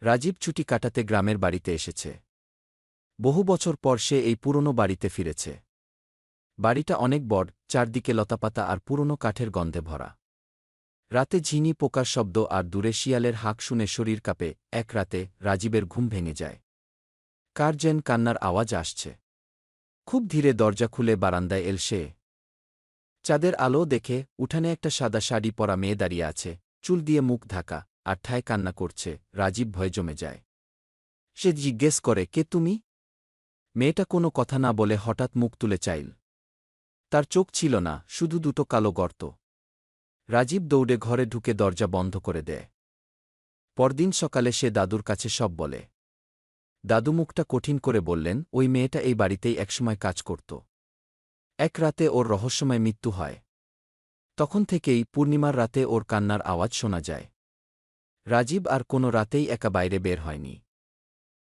রাজীব ছুটি কাটাতে গ্রামের বাড়িতে এসেছে। বহু বছর পর সে এই পুরনো বাড়িতে ফিরেছে। বাড়িটা অনেক বড়, চারদিকে লতাপাতা আর পুরনো কাঠের গন্ধে ভরা। রাতে ঝিনি পোকার শব্দ আর দূরে শিয়ালের হাঁক শুনে শরীর কাঁপে। এক রাতে রাজীবের ঘুম ভেঙে যায়। কার যেন কান্নার আওয়াজ আসছে। খুব ধীরে দরজা খুলে বারান্দায় এল সে। চাঁদের আলো দেখে উঠানে একটা সাদা শাড়ি পরা মেয়ে দাঁড়িয়ে আছে, চুল দিয়ে মুখ ঢাকা, আর ঠায় কান্না করছে। রাজীব ভয়ে জমে যায়। সে জিজ্ঞেস করে, কে তুমি? মেয়েটা কোনো কথা না বলে হঠাৎ মুখ তুলে চাইল। তার চোখ ছিল না, শুধু দুটো কালো গর্ত। রাজীব দৌড়ে ঘরে ঢুকে দরজা বন্ধ করে দেয়। পরদিন সকালে সে দাদুর কাছে সব বলে। দাদু মুখটা কঠিন করে বললেন, ওই মেয়েটা এই বাড়িতেই একসময় কাজ করত। এক রাতে ওর রহস্যময় মৃত্যু হয়। তখন থেকেই পূর্ণিমার রাতে ওর কান্নার আওয়াজ শোনা যায়। রাজীব আর কোনো রাতেই একা বাইরে বের হয়নি।